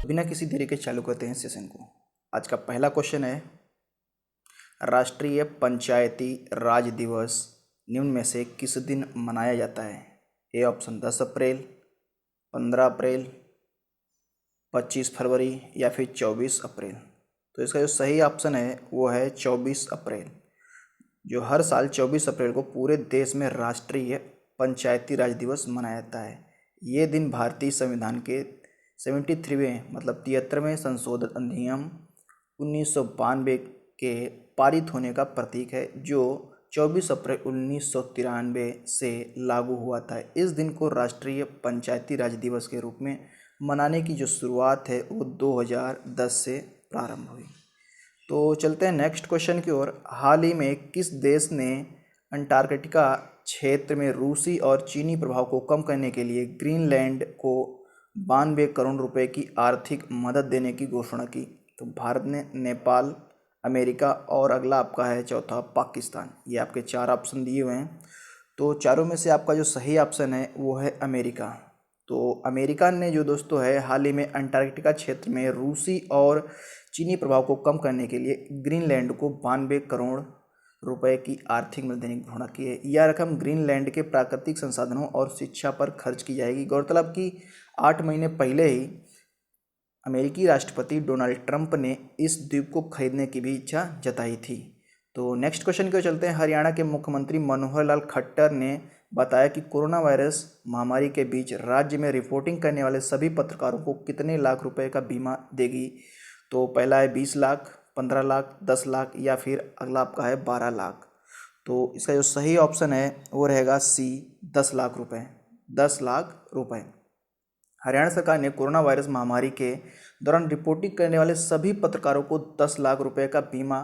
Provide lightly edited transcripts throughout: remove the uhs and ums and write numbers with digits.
बिना किसी देरी के चालू करते हैं सेशन को। आज का पहला क्वेश्चन है, राष्ट्रीय पंचायती राज दिवस निम्न में से किस दिन मनाया जाता है? ए ऑप्शन 10 अप्रैल, 15 अप्रैल, 25 फरवरी या फिर 24 अप्रैल। तो इसका जो सही ऑप्शन है वो है 24 अप्रैल, जो हर साल 24 अप्रैल को पूरे देश में राष्ट्रीय पंचायती राज दिवस मनाया जाता है। ये दिन भारतीय संविधान के 73वें मतलब 73वें संशोधन अधिनियम 1992 के पारित होने का प्रतीक है, जो 24 अप्रैल 1993 से लागू हुआ था। इस दिन को राष्ट्रीय पंचायती राज दिवस के रूप में मनाने की जो शुरुआत है वो 2010 से प्रारंभ हुई। तो चलते हैं नेक्स्ट क्वेश्चन की ओर। हाल ही में किस देश ने अंटार्कटिका क्षेत्र में रूसी और चीनी प्रभाव को कम करने के लिए ग्रीनलैंड को 92 करोड़ रुपए की आर्थिक मदद देने की घोषणा की? तो भारत ने, नेपाल, अमेरिका और अगला आपका है चौथा पाकिस्तान। ये आपके 4 ऑप्शन दिए हुए हैं। तो चारों में से आपका जो सही ऑप्शन है वो है अमेरिका। तो अमेरिका ने जो दोस्तों है हाल ही में अंटार्कटिका क्षेत्र में रूसी और चीनी प्रभाव को कम करने के लिए ग्रीनलैंड को 92 करोड़ रुपए की आर्थिक मदद देने की घोषणा की है। यह रकम ग्रीनलैंड के प्राकृतिक संसाधनों और शिक्षा पर खर्च की जाएगी। गौरतलब कि 8 महीने पहले ही अमेरिकी राष्ट्रपति डोनाल्ड ट्रंप ने इस द्वीप को खरीदने की भी इच्छा जताई थी। तो नेक्स्ट क्वेश्चन की ओर चलते हैं। हरियाणा के मुख्यमंत्री मनोहर लाल खट्टर ने बताया कि कोरोना वायरस महामारी के बीच राज्य में रिपोर्टिंग करने वाले सभी पत्रकारों को कितने लाख रुपए का बीमा देगी? तो पहला है 20 लाख, 15 लाख, 10 लाख या फिर अगला आपका है 12 लाख। तो इसका जो सही ऑप्शन है वो रहेगा सी, 10 लाख रुपए। 10 लाख रुपए। हरियाणा सरकार ने कोरोना वायरस महामारी के दौरान रिपोर्टिंग करने वाले सभी पत्रकारों को 10 लाख रुपए का बीमा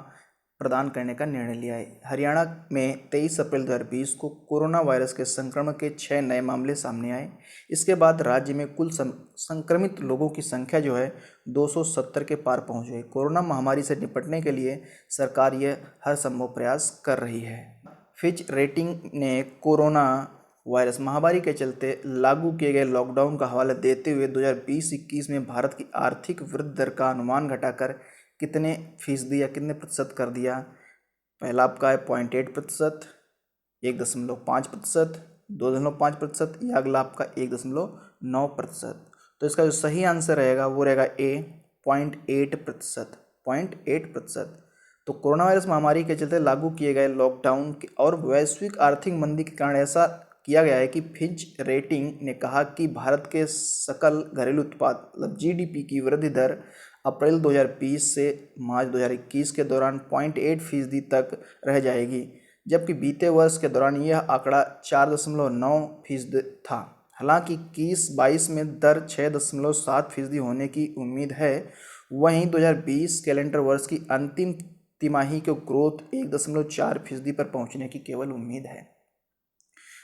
प्रदान करने का निर्णय लिया है। हरियाणा में 23 अप्रैल 2020 को कोरोना वायरस के संक्रमण के 6 नए मामले सामने आए। इसके बाद राज्य में कुल संक्रमित लोगों की संख्या जो है 270 के पार पहुंच गई। कोरोना महामारी से निपटने के लिए सरकार यह हर संभव प्रयास कर रही है। फिच रेटिंग ने कोरोना वायरस महामारी के चलते लागू किए गए लॉकडाउन का हवाला देते हुए 2020-21 में भारत की आर्थिक वृद्धि दर का अनुमान घटाकर कितने फीसदी या कितने प्रतिशत कर दिया? पहला आपका है 0.8%, 1.5%, 2.5% या अगला आपका 1.9%। तो इसका जो सही आंसर रहेगा वो रहेगा ए, 0.8%। 0.8%। तो कोरोना वायरस महामारी के चलते लागू किए गए लॉकडाउन और वैश्विक आर्थिक मंदी के कारण ऐसा किया गया है कि फिच रेटिंग ने कहा कि भारत के सकल घरेलू उत्पाद मतलब जीडीपी की वृद्धि दर अप्रैल 2020 से मार्च 2021 के दौरान 0.8% तक रह जाएगी, जबकि बीते वर्ष के दौरान यह आंकड़ा 4.9% था। हालांकि 21-22 में दर 6.7% होने की उम्मीद है। वहीं 2020 कैलेंडर वर्ष की अंतिम तिमाही के ग्रोथ 1.4% पर पहुंचने की केवल उम्मीद है।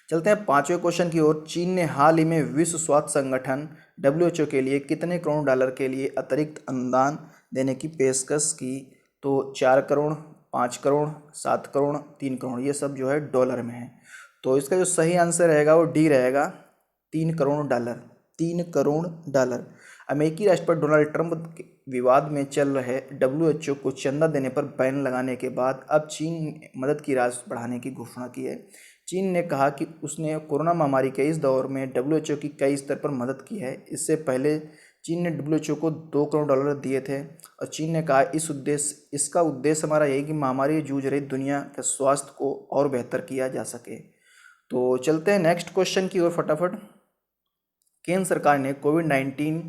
चलते हैं 5वें क्वेश्चन की ओर। चीन ने हाल ही में विश्व स्वास्थ्य संगठन WHO के लिए कितने करोड़ डॉलर के लिए अतिरिक्त अनुदान देने की पेशकश की? तो 4 करोड़, 5 करोड़, 7 करोड़, 3 करोड़, ये सब जो है डॉलर में है। तो इसका जो सही आंसर रहेगा वो डी रहेगा, 3 करोड़ डॉलर। 3 करोड़ डॉलर। अमेरिकी राष्ट्रपति डोनाल्ड ट्रंप विवाद में चल रहे WHO को चंदा देने पर बैन लगाने के बाद अब चीन ने मदद की राशि बढ़ाने की घोषणा की है। चीन ने कहा कि उसने कोरोना महामारी के इस दौर में WHO की कई स्तर पर मदद की है। इससे पहले चीन ने WHO को 2 करोड़ डॉलर दिए थे और चीन ने कहा इसका उद्देश्य हमारा यही कि महामारी जूझ रही दुनिया के स्वास्थ्य को और बेहतर किया जा सके। तो चलते हैं नेक्स्ट क्वेश्चन की ओर फटाफट। केंद्र सरकार ने कोविड-19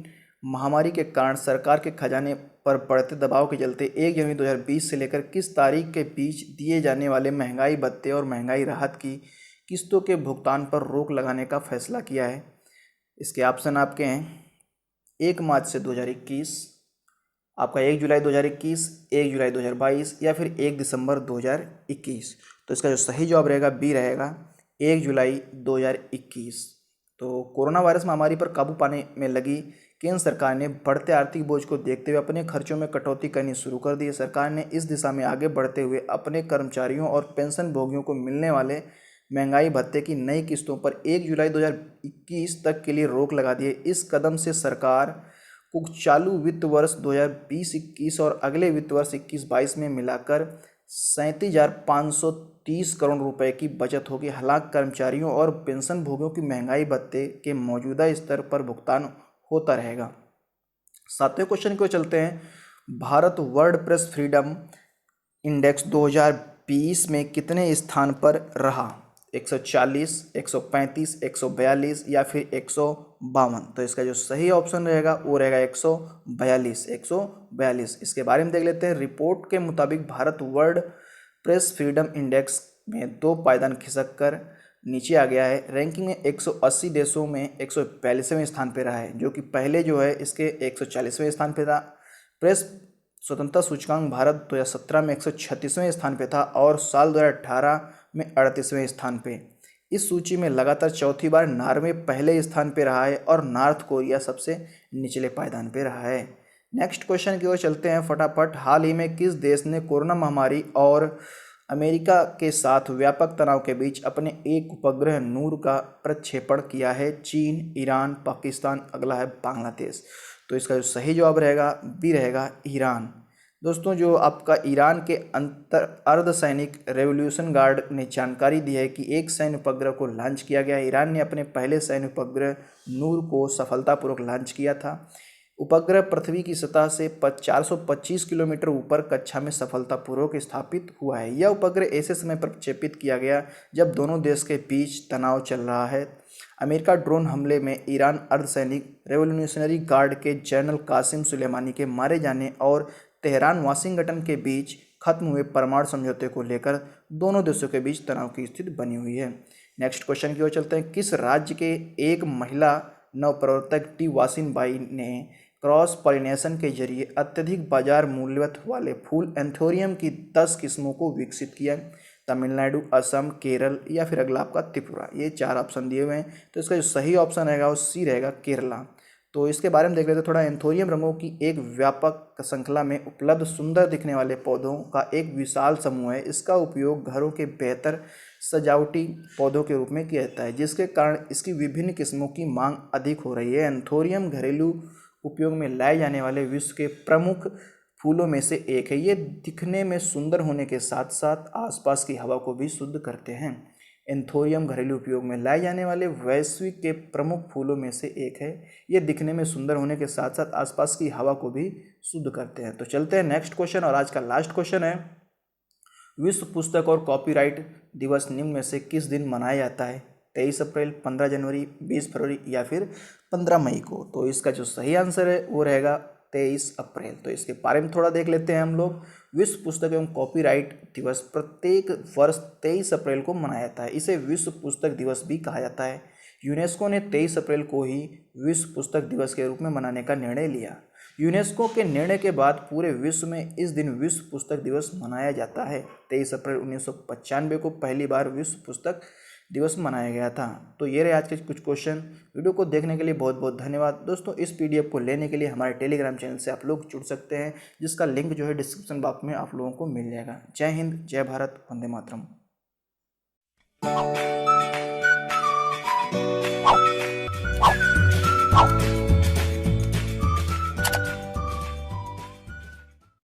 महामारी के कारण सरकार के खजाने पर बढ़ते दबाव के चलते 1 जनवरी 2020 से लेकर किस तारीख के बीच दिए जाने वाले महंगाई भत्ते और महंगाई राहत की किस्तों के भुगतान पर रोक लगाने का फैसला किया है? इसके ऑप्शन आपके हैं 1 मार्च से 2021, आपका 1 जुलाई 2021, 1 जुलाई 2022 या फिर 1 दिसंबर 2021। तो इसका जो सही जवाब रहेगा बी रहेगा, 1 जुलाई 2021। तो कोरोना वायरस महामारी पर काबू पाने में लगी केंद्र सरकार ने बढ़ते आर्थिक बोझ को देखते हुए अपने खर्चों में कटौती करनी शुरू कर दी है। सरकार ने इस दिशा में आगे बढ़ते हुए अपने कर्मचारियों और पेंशन भोगियों को मिलने वाले महंगाई भत्ते की नई किस्तों पर 1 जुलाई 2021 तक के लिए रोक लगा दी है। इस कदम से सरकार को चालू वित्त वर्ष 2020-21 और अगले वित्त वर्ष 21-22 में मिलाकर 37,530 करोड़ रुपए की बचत होगी। हालांकि कर्मचारियों और पेंशन भोगियों की महंगाई भत्ते के मौजूदा स्तर पर भुगतान होता रहेगा। 7वें क्वेश्चन को चलते हैं। भारत वर्डप्रेस फ्रीडम इंडेक्स 2020 में कितने स्थान पर रहा? 140, 135, 142 या फिर 152? तो इसका जो सही ऑप्शन रहेगा वो रहेगा 142। इसके बारे में देख लेते हैं। रिपोर्ट के मुताबिक Bharat world press freedom index में 2 पायदान खिसक कर नीचे आ गया है। रैंकिंग में 180 देशों में 142वें स्थान पर रहा है, जो कि पहले जो है इसके 140वें स्थान पर था। प्रेस स्वतंत्रता सूचकांक भारत 2017 में 136वें स्थान पे था और साल 2018 में 38वें स्थान पे। इस सूची में लगातार चौथी बार नॉर्वे पहले स्थान पे रहा है और नॉर्थ कोरिया सबसे निचले पायदान पे रहा है। नेक्स्ट क्वेश्चन की ओर चलते हैं फटाफट। हाल ही में किस देश ने कोरोना महामारी और अमेरिका के साथ व्यापक तनाव के बीच अपने एक उपग्रह नूर का प्रक्षेपण किया है? चीन, ईरान, पाकिस्तान, अगला है बांग्लादेश। तो इसका जो सही जवाब रहेगा बी रहेगा ईरान। दोस्तों, जो आपका ईरान के अर्धसैनिक रेवोल्यूशन गार्ड ने जानकारी दी है कि एक सैन्य उपग्रह को लॉन्च किया गया। ईरान ने अपने पहले सैन्य उपग्रह नूर को सफलतापूर्वक लॉन्च किया था। उपग्रह पृथ्वी की सतह से 425 किलोमीटर ऊपर कक्षा में सफलतापूर्वक स्थापित हुआ है। यह उपग्रह ऐसे समय पर प्रक्षेपित किया गया जब दोनों देश के बीच तनाव चल रहा है। अमेरिका ड्रोन हमले में ईरान अर्धसैनिक रेवोल्यूशनरी गार्ड के जनरल कासिम सुलेमानी के मारे जाने और तेहरान वाशिंगटन के बीच खत्म हुए परमाणु समझौते को लेकर दोनों देशों के बीच तनाव की स्थिति बनी हुई है। नेक्स्ट क्वेश्चन की ओर चलते हैं। किस राज्य के एक महिला नवप्रवर्तक टी वासिन बाई ने क्रॉस पॉलिनेशन के जरिए अत्यधिक बाजार मूल्यवत वाले फूल एंथोरियम की 10 किस्मों को विकसित किया? तमिलनाडु, असम, केरल या फिर अगला आपका त्रिपुरा। ये 4 ऑप्शन दिए हुए हैं, तो इसका जो सही ऑप्शन रहेगा वो सी रहेगा, केरला। तो इसके बारे में देख लेते हैं थोड़ा। एंथोरियम रंगों की एक व्यापक श्रृंखला में उपलब्ध सुंदर दिखने वाले पौधों का एक विशाल समूह है। इसका उपयोग घरों के बेहतर सजावटी पौधों के रूप में किया जाता है, जिसके कारण इसकी विभिन्न किस्मों की मांग अधिक हो रही है। एंथोरियम घरेलू उपयोग में लाए जाने वाले विश्व के प्रमुख फूलों में से एक है। ये दिखने में सुंदर होने के साथ साथ आसपास की हवा को भी शुद्ध करते हैं। एंथोरियम घरेलू उपयोग में लाए जाने वाले वैश्विक के प्रमुख फूलों में से एक है। ये दिखने में सुंदर होने के साथ साथ आसपास की हवा को भी शुद्ध करते हैं। तो चलते हैं नेक्स्ट क्वेश्चन, और आज का लास्ट क्वेश्चन है। विश्व पुस्तक और कॉपीराइट दिवस निम्न में से किस दिन मनाया जाता है? 23 अप्रैल, 15 जनवरी, 20 फरवरी या फिर 15 मई को? तो इसका जो सही आंसर है वो रहेगा 23 अप्रैल। तो इसके बारे में थोड़ा देख लेते हैं हम लोग। विश्व पुस्तक एवं कॉपीराइट दिवस प्रत्येक वर्ष 23 अप्रैल को मनाया जाता है। इसे विश्व पुस्तक दिवस भी कहा जाता है। यूनेस्को ने 23 अप्रैल को ही विश्व पुस्तक दिवस के रूप में मनाने का निर्णय लिया। यूनेस्को के निर्णय के बाद पूरे विश्व में इस दिन विश्व पुस्तक दिवस मनाया जाता है। 23 अप्रैल 1995 को पहली बार विश्व पुस्तक दिवस मनाया गया था। तो ये रहे आज के कुछ क्वेश्चन। वीडियो को देखने के लिए बहुत बहुत धन्यवाद। दोस्तों, इस पीडीएफ को लेने के लिए हमारे टेलीग्राम चैनल से आप लोग जुड़ सकते हैं, जिसका लिंक जो है डिस्क्रिप्शन बॉक्स में आप लोगों को मिल जाएगा। जय हिंद, जय भारत, वंदे मातरम।